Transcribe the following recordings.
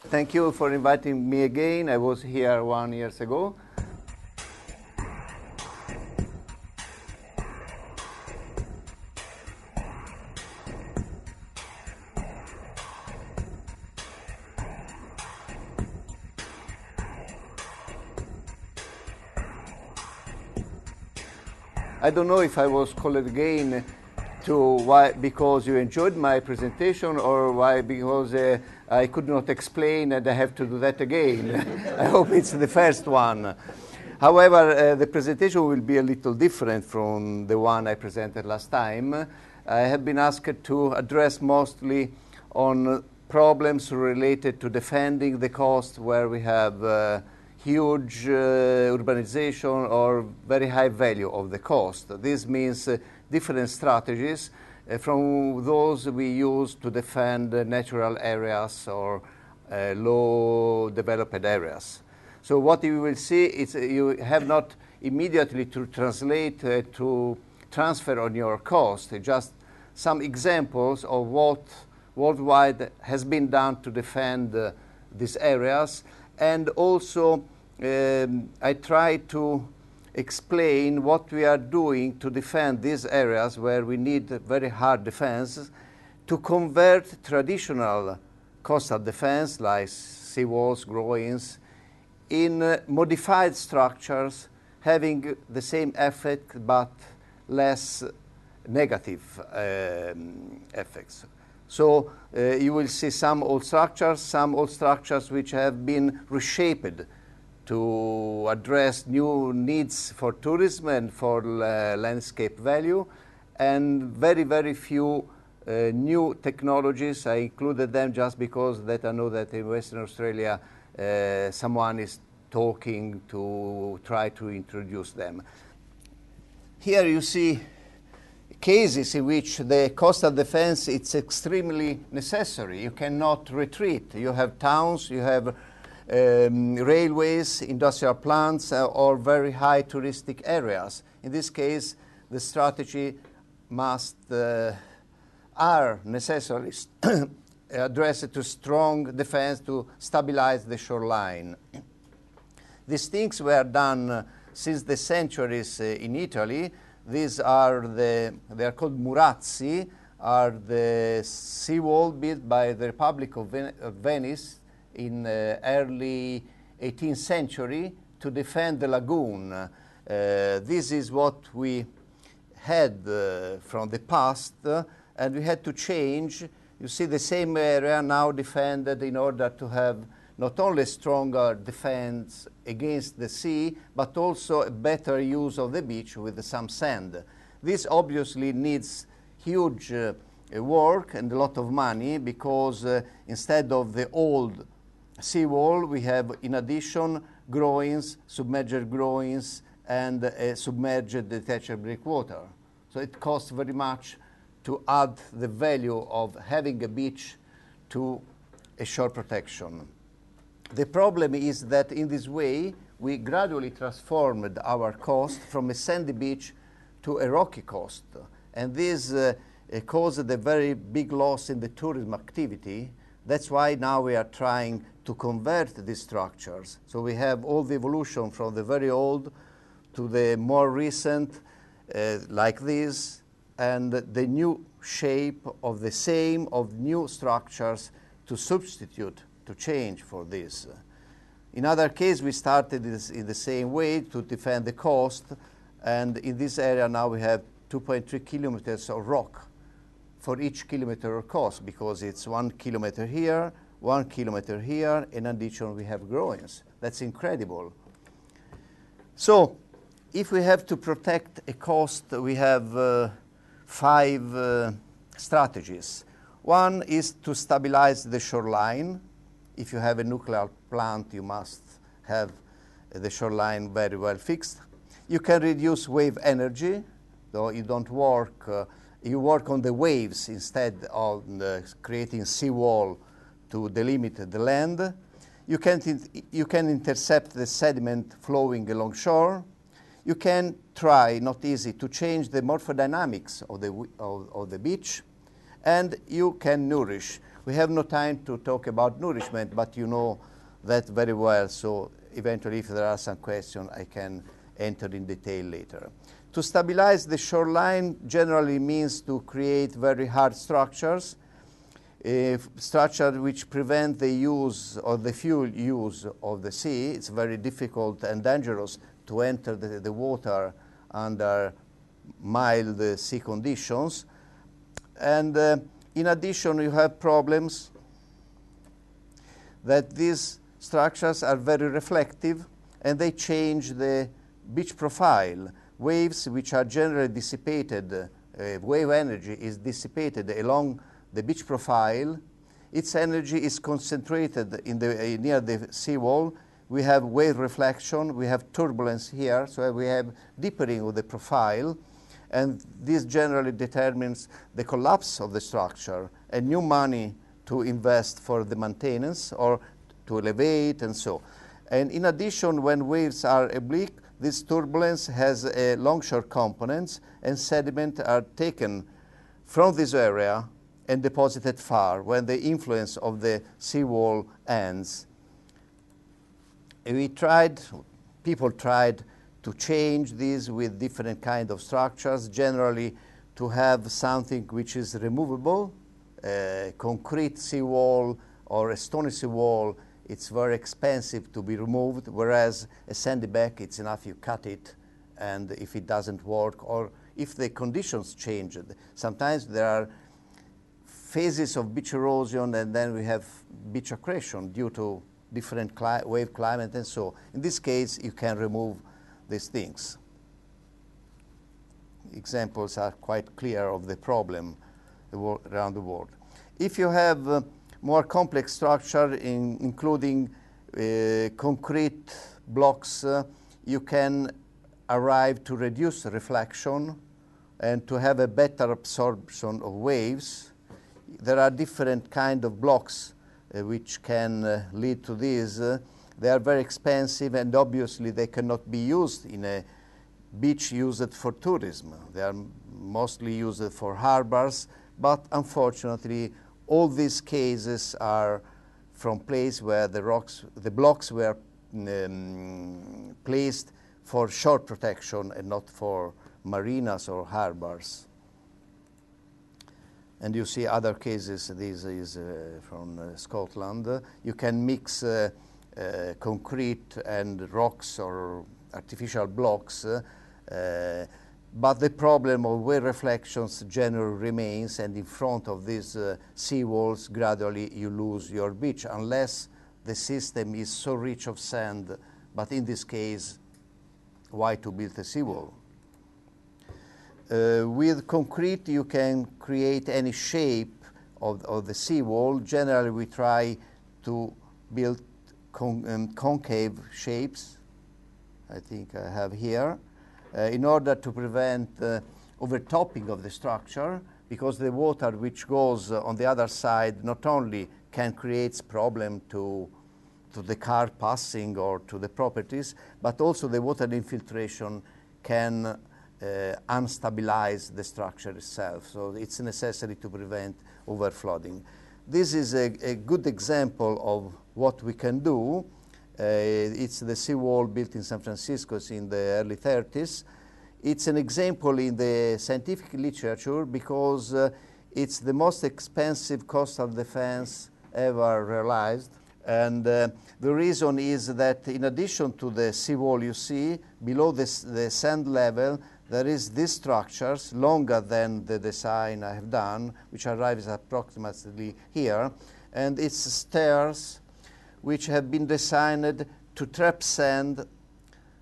Thank you for inviting me again. I was here 1 year ago. I don't know if I was called again because you enjoyed my presentation, or why because I could not explain and I have to do that again. I hope it's the first one. However, the presentation will be a little different from the one I presented last time. I have been asked to address mostly on problems related to defending the coast where we have huge urbanization or very high value of the coast. This means different strategies from those we use to defend natural areas or low developed areas. So what you will see is you have not immediately to translate to transfer on your cost, just some examples of what worldwide has been done to defend these areas. And also I try to explain what we are doing to defend these areas where we need very hard defense, to convert traditional coastal defense like seawalls, groins, in modified structures having the same effect but less negative effects. So you will see some old structures which have been reshaped to address new needs for tourism and for landscape value, and very, very few new technologies. I included them just because that I know that in Western Australia someone is talking to try to introduce them. Here you see cases in which the coastal defense is extremely necessary. You cannot retreat. You have towns, you have railways, industrial plants, or very high touristic areas. In this case, the strategy are necessarily addressed to strong defense to stabilize the shoreline. These things were done since the centuries in Italy. These are they are called murazzi, are the seawall built by the Republic of Venice in early 18th century to defend the lagoon. This is what we had from the past, and we had to change. You see the same area now defended in order to have not only stronger defense against the sea, but also a better use of the beach with some sand. This obviously needs huge work and a lot of money, because instead of the old seawall, we have in addition groins, submerged groins, and a submerged detached breakwater. So it costs very much to add the value of having a beach to a shore protection. The problem is that in this way, we gradually transformed our coast from a sandy beach to a rocky coast. And this caused a very big loss in the tourism activity. That's why now we are trying to convert these structures. So we have all the evolution from the very old to the more recent, like this, and the new shape of the same, of new structures to substitute, to change for this. In other case, we started this in the same way to defend the coast, and in this area now we have 2.3 kilometers of rock for each kilometer of coast, because it's 1 kilometer here, 1 kilometer here. In addition, we have groins. That's incredible. So if we have to protect a coast, we have 5 strategies. One is to stabilize the shoreline. If you have a nuclear plant, you must have the shoreline very well fixed. You can reduce wave energy, though you don't work, you work on the waves instead of creating seawall to delimit the land. You can intercept the sediment flowing along shore. You can try, not easy, to change the morphodynamics of the beach, and you can nourish. We have no time to talk about nourishment, but you know that very well, so eventually if there are some questions, I can enter in detail later. To stabilize the shoreline generally means to create very hard structures, structures which prevent the use or the fuel use of the sea. It's very difficult and dangerous to enter the water under mild sea conditions. And in addition, you have problems that these structures are very reflective and they change the beach profile. Waves which are generally dissipated, wave energy is dissipated along the beach profile. Its energy is concentrated in the, near the seawall. We have wave reflection, we have turbulence here, so we have deepening of the profile, and this generally determines the collapse of the structure and new money to invest for the maintenance or to elevate and so. And in addition, when waves are oblique, this turbulence has a longshore components and sediment are taken from this area and deposited far when the influence of the seawall ends. People tried to change this with different kind of structures, generally to have something which is removable, a concrete seawall or a stony seawall. It's very expensive to be removed, whereas a sandy bank, it's enough you cut it, and if it doesn't work, or if the conditions change. Sometimes there are phases of beach erosion, and then we have beach accretion due to different wave climate and so. In this case, you can remove these things. Examples are quite clear of the problem around the world. If you have more complex structure, including concrete blocks, you can arrive to reduce reflection and to have a better absorption of waves. There are different kind of blocks which can lead to this. They are very expensive, and obviously they cannot be used in a beach used for tourism. They are mostly used for harbors, but unfortunately all these cases are from places where the blocks were placed for shore protection and not for marinas or harbors. And you see other cases. This is from Scotland. You can mix concrete and rocks or artificial blocks, but the problem of wave reflections generally remains, and in front of these seawalls, gradually you lose your beach, unless the system is so rich of sand. But in this case, why to build a seawall? With concrete, you can create any shape of the seawall. Generally, we try to build concave shapes. I think I have here. In order to prevent overtopping of the structure, because the water which goes on the other side not only can create problem to the car passing or to the properties, but also the water infiltration can unstabilize the structure itself. So it's necessary to prevent overflooding. This is a good example of what we can do. It's the seawall built in San Francisco in the early 30s. It's an example in the scientific literature because it's the most expensive coastal defense ever realized. And the reason is that in addition to the seawall you see, below the sand level, there is these structures longer than the design I have done, which arrives approximately here. And it's stairs which have been designed to trap sand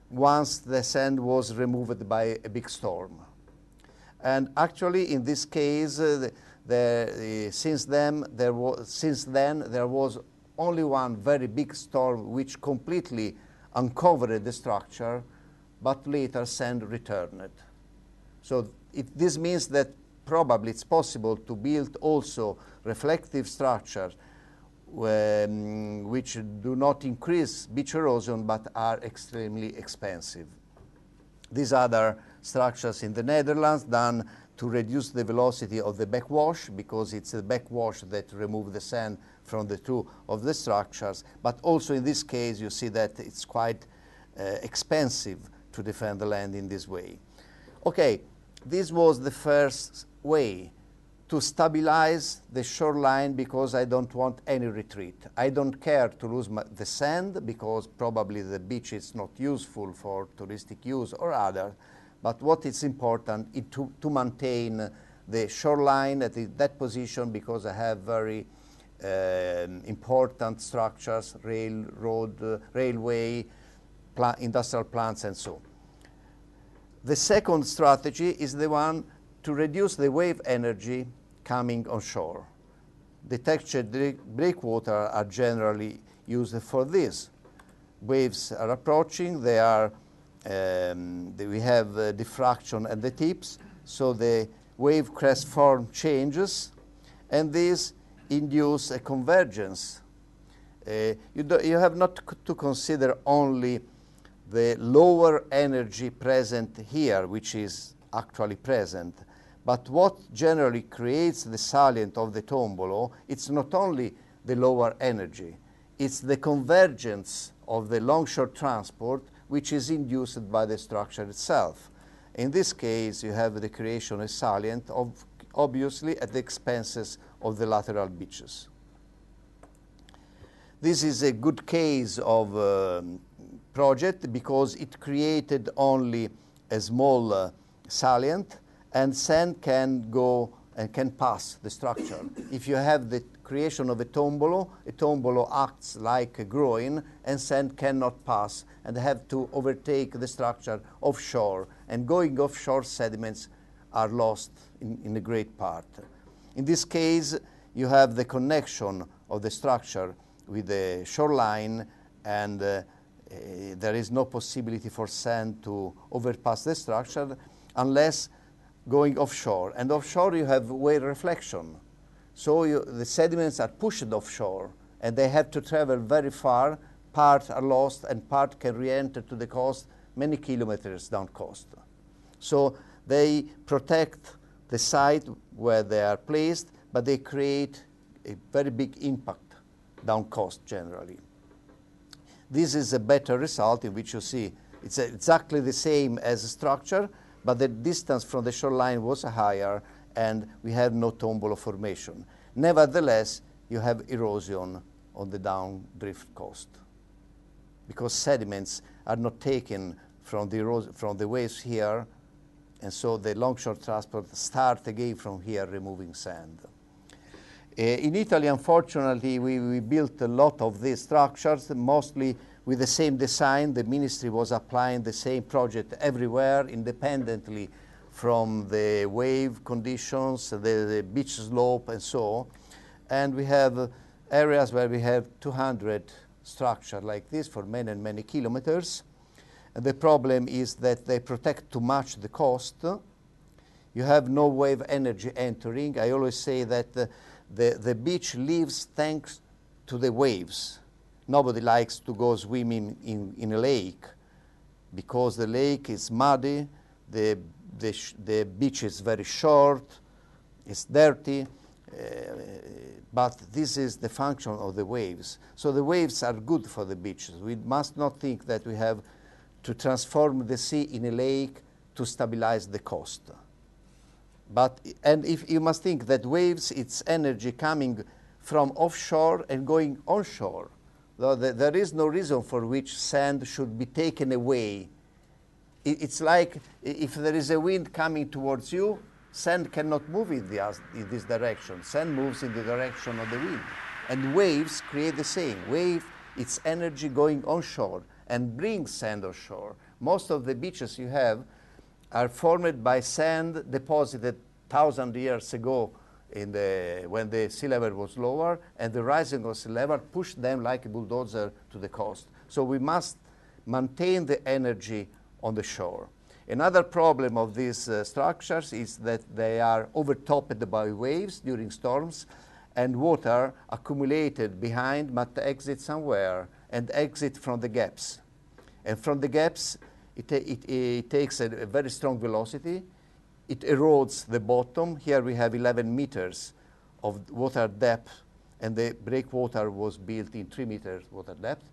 once the sand was removed by a big storm. And actually, in this case, since then there was only one very big storm which completely uncovered the structure, but later sand returned. So this means that probably it's possible to build also reflective structures which do not increase beach erosion but are extremely expensive. These other structures in the Netherlands done to reduce the velocity of the backwash, because it's the backwash that removes the sand from the two of the structures. But also in this case, you see that it's quite expensive to defend the land in this way. Okay, this was the first way to stabilize the shoreline, because I don't want any retreat. I don't care to lose the sand, because probably the beach is not useful for touristic use or other. But what is important is to maintain the shoreline at that position, because I have very important structures, railroad, railway, industrial plants, and so on. The second strategy is the one to reduce the wave energy coming on shore. The textured breakwater are generally used for this. Waves are approaching, they are we have diffraction at the tips, so the wave crest form changes, and this induce a convergence. You have not to consider only the lower energy present here, which is actually present, but what generally creates the salient of the tombolo, it's not only the lower energy, it's the convergence of the longshore transport, which is induced by the structure itself. In this case, you have the creation of salient, obviously at the expenses of the lateral beaches. This is a good case of project, because it created only a small salient, and sand can go and can pass the structure. If you have the creation of a tombolo acts like a groin, and sand cannot pass and have to overtake the structure offshore. And going offshore, sediments are lost in a great part. In this case, you have the connection of the structure with the shoreline, and there is no possibility for sand to overpass the structure unless going offshore. And offshore you have wave reflection. So the sediments are pushed offshore, and they have to travel very far. Part are lost, and part can re-enter to the coast many kilometers down coast. So they protect the site where they are placed, but they create a very big impact down coast generally. This is a better result, in which you see it's exactly the same as a structure, but the distance from the shoreline was higher, and we have no tombolo formation. Nevertheless, you have erosion on the down drift coast, because sediments are not taken from the waves here, and so the longshore transport start again from here, removing sand. In Italy, unfortunately, we built a lot of these structures, mostly with the same design. The ministry was applying the same project everywhere, independently from the wave conditions, the beach slope, and so on. And we have areas where we have 200 structures like this for many and many kilometers. And the problem is that they protect too much the coast. You have no wave energy entering. I always say that the beach lives thanks to the waves. Nobody likes to go swimming in a lake, because the lake is muddy, the beach is very short, it's dirty, but this is the function of the waves. So the waves are good for the beaches. We must not think that we have to transform the sea in a lake to stabilize the coast. And if you must think that waves, it's energy coming from offshore and going onshore. Though there is no reason for which sand should be taken away. It's like if there is a wind coming towards you, sand cannot move in this direction. Sand moves in the direction of the wind. And waves create the same. Wave, it's energy going onshore and brings sand ashore. Most of the beaches you have are formed by sand deposited 1,000 years ago when the sea level was lower, and the rising of sea level pushed them like a bulldozer to the coast. So we must maintain the energy on the shore. Another problem of these structures is that they are overtopped by waves during storms, and water accumulated behind must exit somewhere and exit from the gaps. And from the gaps, it takes a very strong velocity. it erodes the bottom. Here we have 11 meters of water depth, and the breakwater was built in 3 meters water depth.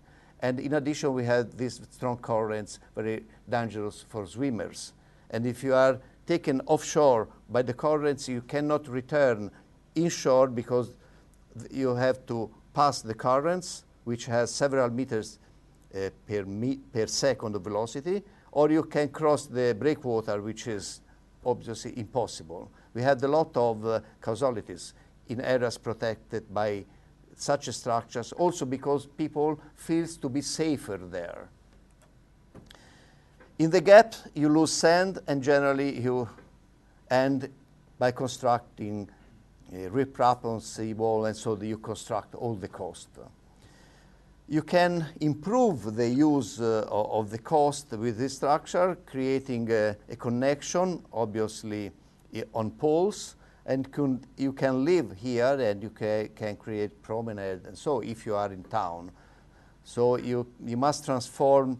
And in addition, we had these strong currents, very dangerous for swimmers. And if you are taken offshore by the currents, you cannot return inshore because you have to pass the currents, which has several meters per second of velocity, or you can cross the breakwater, which is obviously impossible. We had a lot of casualties in areas protected by such structures, also because people feel to be safer there. In the gap, you lose sand, and generally you end by constructing riprap on seawall, and so you construct all the coast. You can improve the use of the coast with this structure, creating a connection, obviously on poles, and you can live here, and you can create promenade, and so if you are in town. So you must transform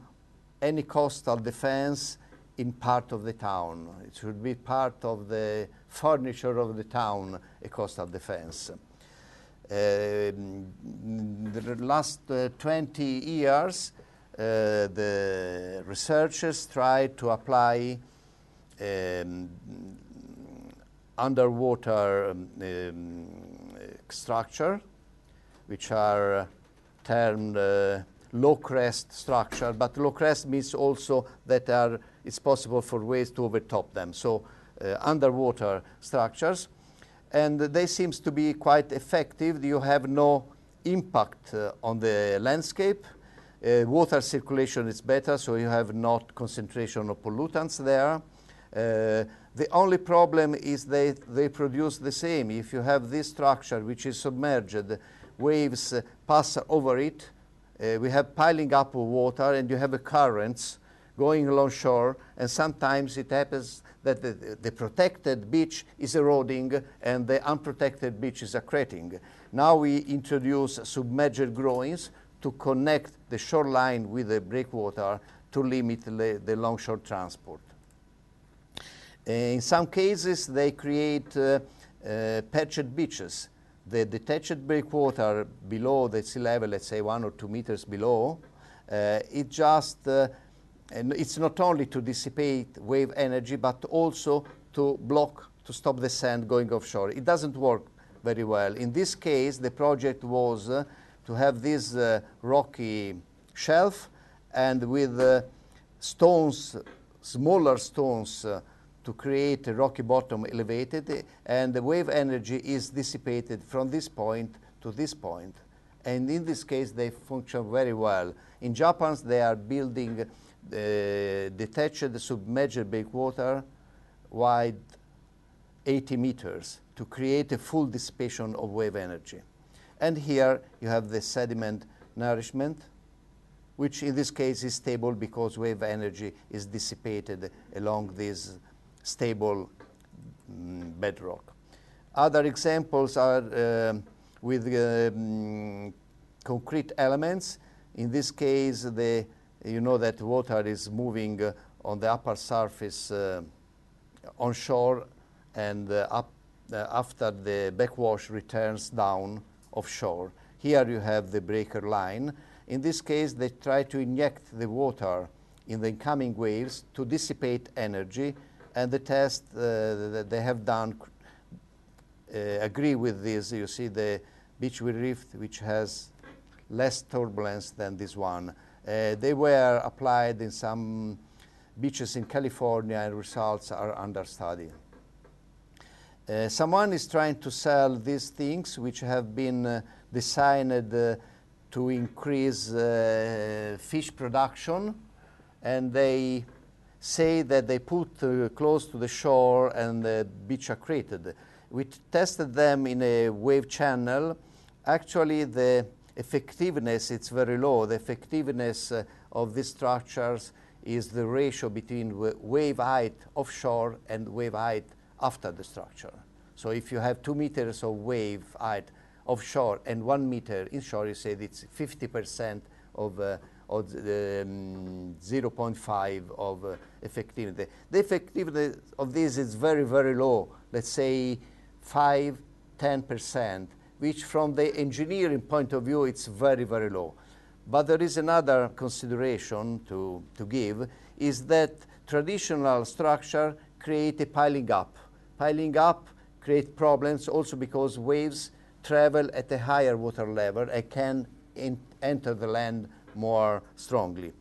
any coastal defense in part of the town. It should be part of the furniture of the town, a coastal defense. The last 20 years, the researchers tried to apply underwater structure, which are termed low crest structure, but low crest means also that it's possible for waves to overtop them. So underwater structures, and they seem to be quite effective. You have no impact on the landscape. Water circulation is better, so you have not concentration of pollutants there. The only problem is they produce the same. If you have this structure which is submerged, waves pass over it. We have piling up of water, and you have a currents going along shore, and sometimes it happens that the protected beach is eroding and the unprotected beach is accreting. Now we introduce submerged groins to connect the shoreline with the breakwater to limit the longshore transport. In some cases, they create patched beaches. The detached breakwater below the sea level, let's say 1 or 2 meters below, and it's not only to dissipate wave energy, but also to stop the sand going offshore. It doesn't work very well. In this case, the project was to have this rocky shelf, and with stones, smaller stones, to create a rocky bottom elevated, and the wave energy is dissipated from this point to this point. And in this case, they function very well. In Japan, they are building detached submerged breakwater wide 80 meters to create a full dissipation of wave energy. And here you have the sediment nourishment, which in this case is stable because wave energy is dissipated along this stable bedrock. Other examples are with concrete elements. In this case, you know that water is moving on the upper surface onshore, and after the backwash returns down offshore. Here you have the breaker line. In this case, they try to inject the water in the incoming waves to dissipate energy, and the test that they have done agree with this. You see the Beachville Rift, which has less turbulence than this one. They were applied in some beaches in California, and results are under study. Someone is trying to sell these things, which have been designed to increase fish production, and they say that they put close to the shore and the beach are created. We tested them in a wave channel. Actually, the effectiveness, it's very low. The effectiveness of these structures is the ratio between wave height offshore and wave height after the structure. So if you have 2 meters of wave height offshore and 1 meter inshore, you say it's 50% of or 0.5 of effectivity. The effectiveness of this is very, very low, let's say 5, 10%, which from the engineering point of view, it's very, very low. But there is another consideration to give, is that traditional structure create a piling up. Piling up create problems also because waves travel at a higher water level and can enter the land more strongly.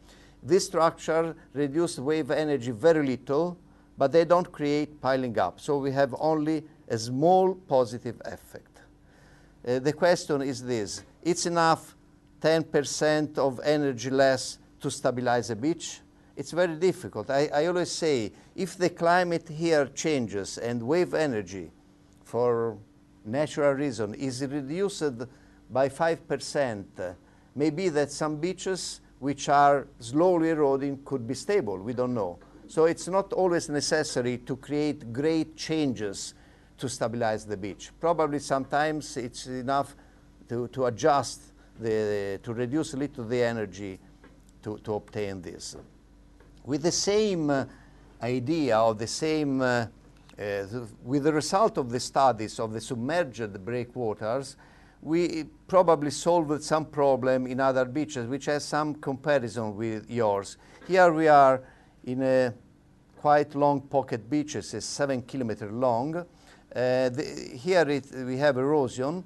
This structure reduces wave energy very little, but they don't create piling up. So we have only a small positive effect. The question is this: it's enough 10% of energy less to stabilize a beach? It's very difficult. I always say, if the climate here changes and wave energy, for natural reason, is reduced by 5%, maybe that some beaches which are slowly eroding could be stable. We don't know. So it's not always necessary to create great changes to stabilize the beach. Probably sometimes it's enough to adjust, to reduce a little the energy to obtain this. With the same idea, or the same, with the result of the studies of the submerged breakwaters, we probably solved some problem in other beaches which has some comparison with yours. Here we are in a quite long pocket beaches, it's 7 kilometers long. Here we have erosion,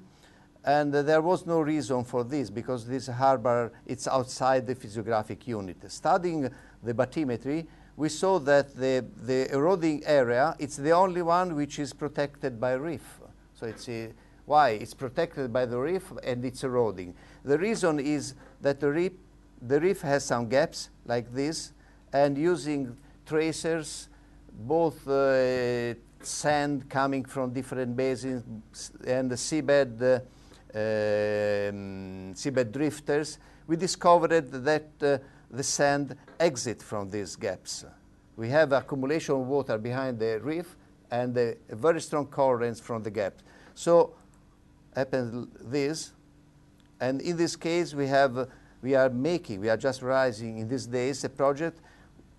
and there was no reason for this because this harbor, it's outside the physiographic unit. Studying the bathymetry, we saw that the eroding area, it's the only one which is protected by reef. So it's why? It's protected by the reef and it's eroding. The reason is that the reef has some gaps like this, and using tracers, both sand coming from different basins and the seabed drifters, we discovered that the sand exit from these gaps. We have accumulation of water behind the reef and a very strong currents from the gaps. So happens this, and in this case we are just realizing in these days a project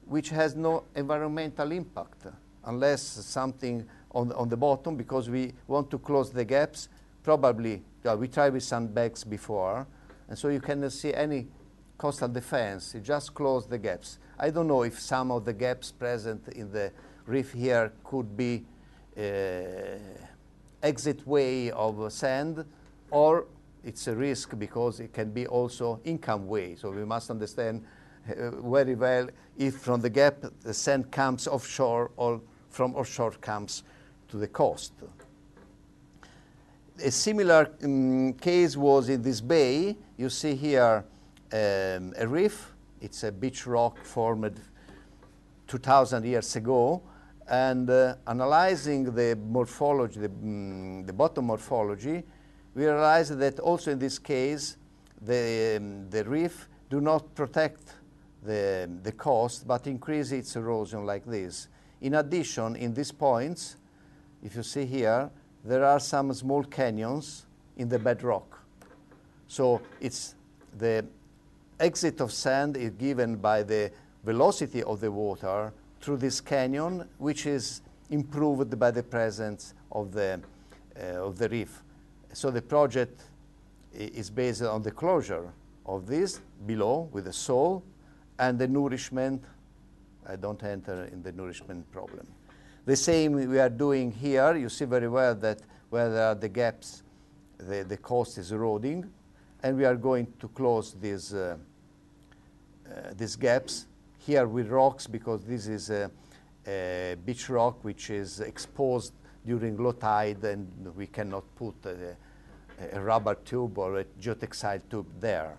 which has no environmental impact unless something on the bottom, because we want to close the gaps. Probably we tried with sandbags before, and so you cannot see any coastal defense. You just close the gaps. I don't know if some of the gaps present in the reef here could be exit way of sand, or it's a risk because it can be also income way. So we must understand very well if from the gap the sand comes offshore or from offshore comes to the coast. A similar case was in this bay. You see here a reef. It's a beach rock formed 2,000 years ago. And analyzing the morphology, the bottom morphology, we realized that also in this case, the reef do not protect the coast, but increase its erosion like this. In addition, in these points, if you see here, there are some small canyons in the bedrock. So it's the exit of sand is given by the velocity of the water through this canyon, which is improved by the presence of the reef. So the project is based on the closure of this below with the soil and the nourishment. I don't enter in the nourishment problem. The same we are doing here. You see very well that where there are the gaps, the coast is eroding, and we are going to close these gaps here with rocks, because this is a beach rock which is exposed during low tide, and we cannot put a rubber tube or a geotextile tube there.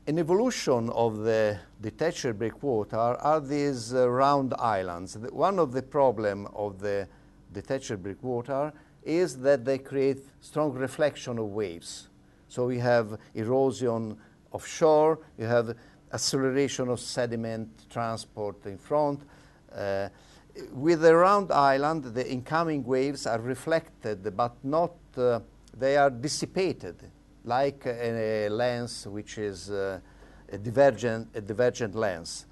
An evolution of the detached breakwater are these round islands. One of the problems of the detached breakwater is that they create strong reflection of waves. So we have erosion offshore, you have acceleration of sediment transport in front. With the round island, the incoming waves are reflected, but not, they are dissipated like a lens which is a divergent lens.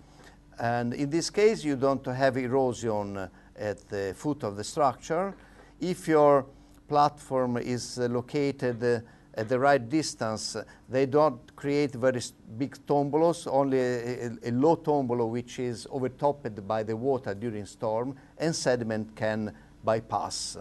And in this case, you don't have erosion at the foot of the structure. If your platform is located at the right distance, they don't create very big tombolos, only a low tombolo which is overtopped by the water during storm, and sediment can bypass.